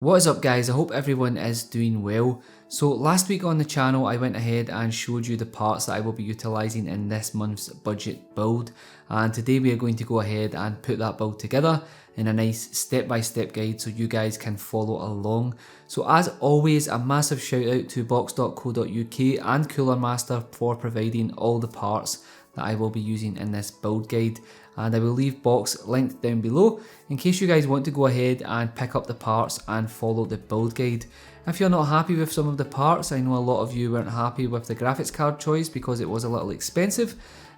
What is up guys, I hope everyone is doing well. So last week on the channel I went ahead and showed you the parts that I will be utilising in this month's budget build, and today we are going to go ahead and put that build together in a nice step-by-step guide so you guys can follow along. So as always, a massive shout out to box.co.uk and Cooler Master for providing all the parts that I will be using in this build guide, and I will leave Box linked down below in case you guys want to go ahead and pick up the parts and follow the build guide. If you're not happy with some of the parts, I know a lot of you weren't happy with the graphics card choice because it was a little expensive,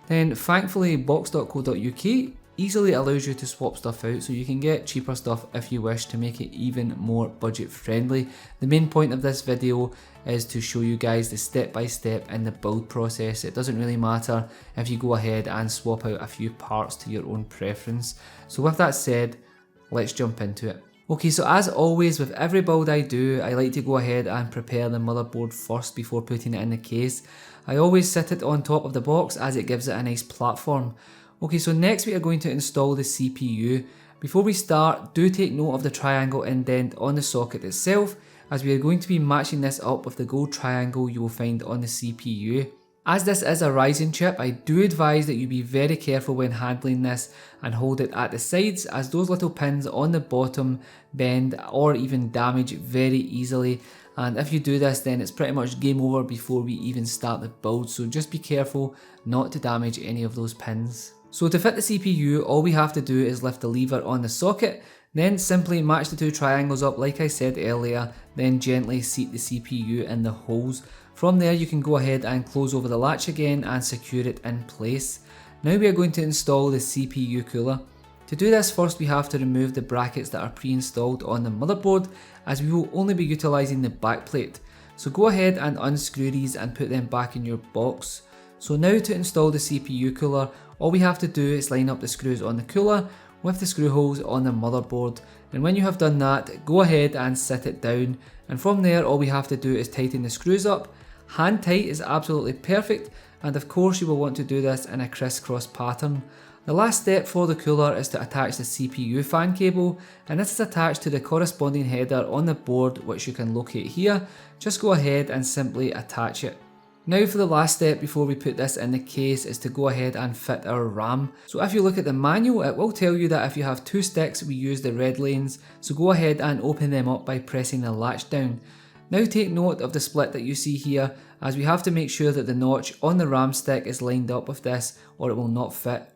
then thankfully box.co.uk easily allows you to swap stuff out so you can get cheaper stuff if you wish to make it even more budget friendly. The main point of this video is to show you guys the step by step in the build process. It doesn't really matter if you go ahead and swap out a few parts to your own preference. So with that said, let's jump into it. Okay, so as always with every build I do, I like to go ahead and prepare the motherboard first before putting it in the case. I always sit it on top of the box as it gives it a nice platform. Okay, so next we are going to install the CPU. Before we start, do take note of the triangle indent on the socket itself, as we are going to be matching this up with the gold triangle you will find on the CPU. As this is a Ryzen chip, I do advise that you be very careful when handling this and hold it at the sides, as those little pins on the bottom bend or even damage very easily. And if you do this, then it's pretty much game over before we even start the build, so just be careful not to damage any of those pins. So to fit the CPU, all we have to do is lift the lever on the socket, then simply match the two triangles up like I said earlier, then gently seat the CPU in the holes. From there you can go ahead and close over the latch again and secure it in place. Now we are going to install the CPU cooler. To do this, first we have to remove the brackets that are pre-installed on the motherboard, as we will only be utilising the backplate. So go ahead and unscrew these and put them back in your box. So now to install the CPU cooler, all we have to do is line up the screws on the cooler with the screw holes on the motherboard, and when you have done that, go ahead and sit it down, and from there all we have to do is tighten the screws up. Hand tight is absolutely perfect, and of course you will want to do this in a crisscross pattern. The last step for the cooler is to attach the CPU fan cable, and this is attached to the corresponding header on the board, which you can locate here. Just go ahead and simply attach it. Now for the last step before we put this in the case is to go ahead and fit our RAM. So if you look at the manual, it will tell you that if you have two sticks we use the red lanes, so go ahead and open them up by pressing the latch down. Now take note of the split that you see here, as we have to make sure that the notch on the RAM stick is lined up with this or it will not fit.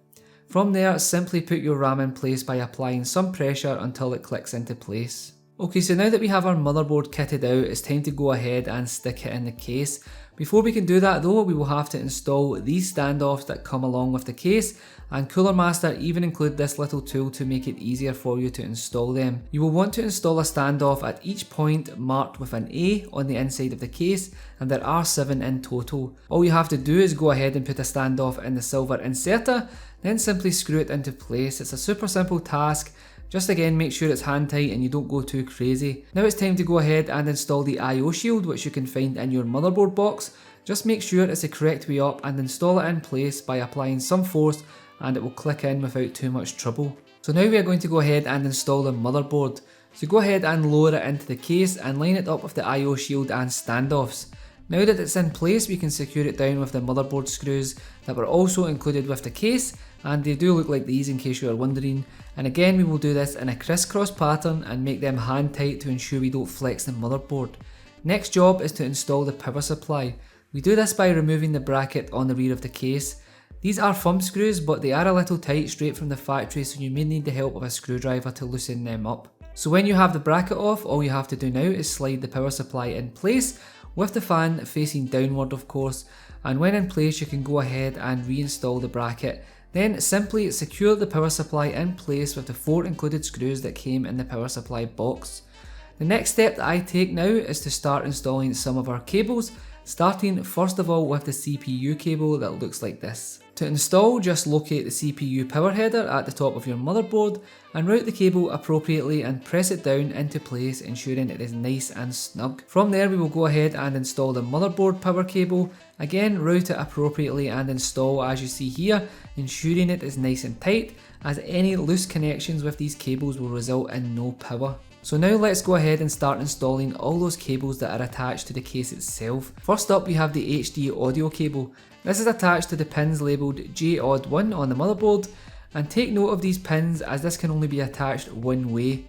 From there, simply put your RAM in place by applying some pressure until it clicks into place. Okay, so now that we have our motherboard kitted out, it's time to go ahead and stick it in the case. Before we can do that though, we will have to install these standoffs that come along with the case, and Cooler Master even include this little tool to make it easier for you to install them. You will want to install a standoff at each point marked with an A on the inside of the case, and there are 7 in total. All you have to do is go ahead and put a standoff in the silver inserter, then simply screw it into place. It's a super simple task. Just again, make sure it's hand tight and you don't go too crazy. Now it's time to go ahead and install the IO shield, which you can find in your motherboard box. Just make sure it's the correct way up and install it in place by applying some force, and it will click in without too much trouble. So now we are going to go ahead and install the motherboard. So go ahead and lower it into the case and line it up with the IO shield and standoffs. Now that it's in place, we can secure it down with the motherboard screws that were also included with the case, and they do look like these in case you are wondering. And again, we will do this in a crisscross pattern and make them hand tight to ensure we don't flex the motherboard. Next job is to install the power supply. We do this by removing the bracket on the rear of the case. These are thumb screws, but they are a little tight straight from the factory, so you may need the help of a screwdriver to loosen them up. So when you have the bracket off, all you have to do now is slide the power supply in place, with the fan facing downward of course, and when in place you can go ahead and reinstall the bracket. Then simply secure the power supply in place with the 4 included screws that came in the power supply box. The next step that I take now is to start installing some of our cables, starting first of all with the CPU cable that looks like this. To install, just locate the CPU power header at the top of your motherboard and route the cable appropriately and press it down into place, ensuring it is nice and snug. From there we will go ahead and install the motherboard power cable. Again, route it appropriately and install as you see here, ensuring it is nice and tight, as any loose connections with these cables will result in no power. So now let's go ahead and start installing all those cables that are attached to the case itself. First up we have the HD audio cable. This is attached to the pins labelled JOD1 on the motherboard, and take note of these pins as this can only be attached one way.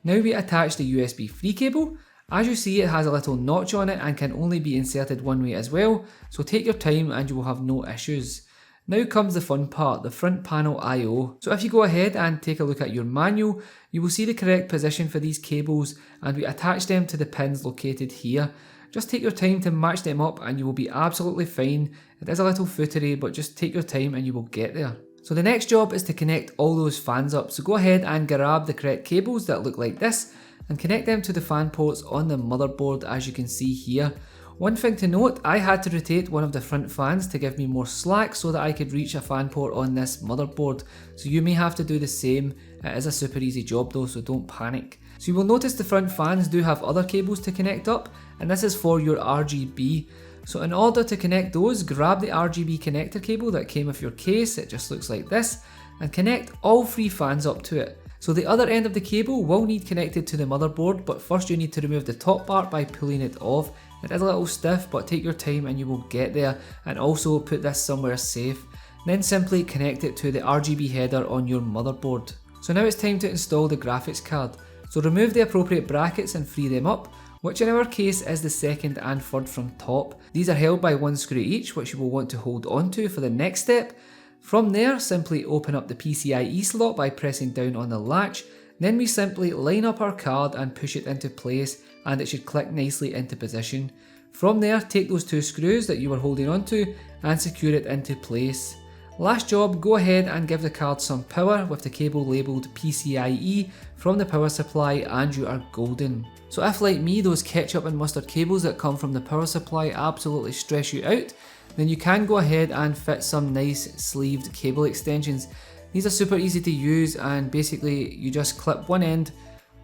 Now we attach the USB 3 cable. As you see, it has a little notch on it and can only be inserted one way as well, so take your time and you will have no issues. Now comes the fun part, the front panel I/O. So if you go ahead and take a look at your manual, you will see the correct position for these cables, and we attach them to the pins located here. Just take your time to match them up and you will be absolutely fine. It is a little footery, but just take your time and you will get there. So the next job is to connect all those fans up. So go ahead and grab the correct cables that look like this and connect them to the fan ports on the motherboard, as you can see here. One thing to note, I had to rotate one of the front fans to give me more slack so that I could reach a fan port on this motherboard. So you may have to do the same. It is a super easy job though, so don't panic. So you will notice the front fans do have other cables to connect up, and this is for your RGB. So in order to connect those, grab the RGB connector cable that came with your case, it just looks like this, and connect all 3 fans up to it. So the other end of the cable will need connected to the motherboard, but first you need to remove the top part by pulling it off. It is a little stiff, but take your time and you will get there, and also put this somewhere safe. Then simply connect it to the RGB header on your motherboard. So now it's time to install the graphics card. So remove the appropriate brackets and free them up, which in our case is the second and third from top. These are held by 1 screw each, which you will want to hold onto for the next step. From there, simply open up the PCIe slot by pressing down on the latch. Then we simply line up our card and push it into place, and it should click nicely into position. From there, take those 2 screws that you were holding onto and secure it into place. Last job, go ahead and give the card some power with the cable labelled PCIe from the power supply, and you are golden. So if, like me, those ketchup and mustard cables that come from the power supply absolutely stress you out, then you can go ahead and fit some nice sleeved cable extensions. These are super easy to use, and basically you just clip one end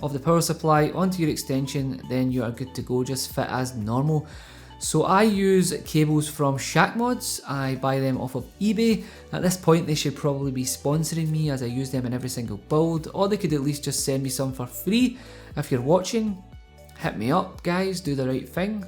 of the power supply onto your extension, then you are good to go, just fit as normal. So I use cables from Shackmods. I buy them off of eBay. At this point they should probably be sponsoring me, as I use them in every single build, or they could at least just send me some for free. If you're watching, hit me up guys, do the right thing.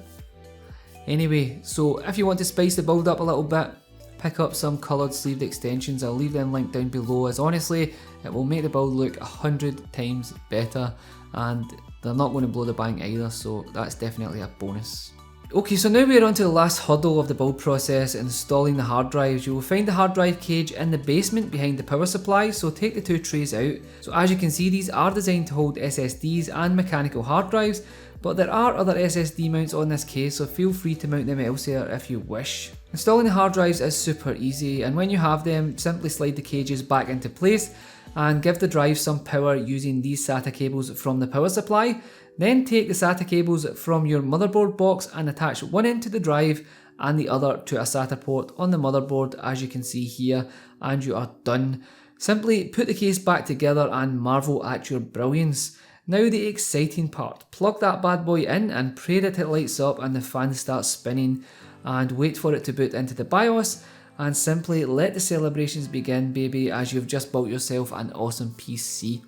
Anyway, so if you want to spice the build up a little bit, pick up some coloured sleeved extensions. I'll leave them linked down below, as honestly it will make the build look 100 times better, and they're not going to blow the bank either, so that's definitely a bonus. Okay, so now we're on to the last hurdle of the build process, installing the hard drives. You will find the hard drive cage in the basement behind the power supply, so take the 2 trays out. So as you can see, these are designed to hold SSDs and mechanical hard drives, but there are other SSD mounts on this case, so feel free to mount them elsewhere if you wish. Installing the hard drives is super easy, and when you have them, simply slide the cages back into place and give the drive some power using these SATA cables from the power supply. Then take the SATA cables from your motherboard box and attach one end to the drive and the other to a SATA port on the motherboard, as you can see here, and you are done. Simply put the case back together and marvel at your brilliance. Now the exciting part, plug that bad boy in and pray that it lights up and the fan starts spinning, and wait for it to boot into the BIOS, and simply let the celebrations begin, baby, as you've just built yourself an awesome PC.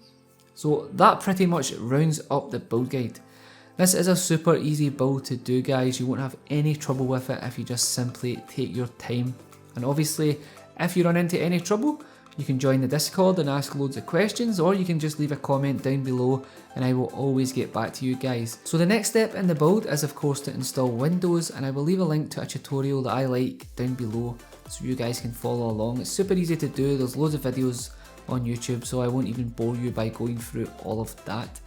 So that pretty much rounds up the build guide. This is a super easy build to do guys, you won't have any trouble with it if you just simply take your time. And obviously if you run into any trouble, you can join the Discord and ask loads of questions, or you can just leave a comment down below and I will always get back to you guys. So the next step in the build is of course to install Windows, and I will leave a link to a tutorial that I like down below so you guys can follow along. It's super easy to do, there's loads of videos on YouTube, so I won't even bore you by going through all of that.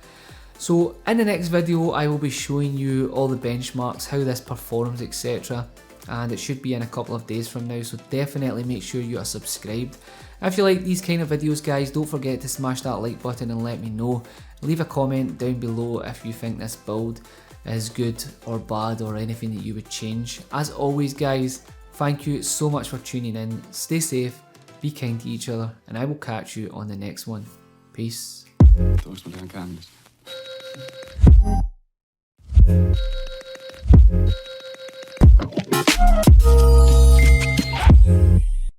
So in the next video I will be showing you all the benchmarks, how this performs, etc. And it should be in a couple of days from now, so definitely make sure you are subscribed. If you like these kind of videos guys, don't forget to smash that like button and let me know. Leave a comment down below if you think this build is good or bad, or anything that you would change. As always guys, thank you so much for tuning in, stay safe, be kind to each other, and I will catch you on the next one. Peace. Todos me dan ganas.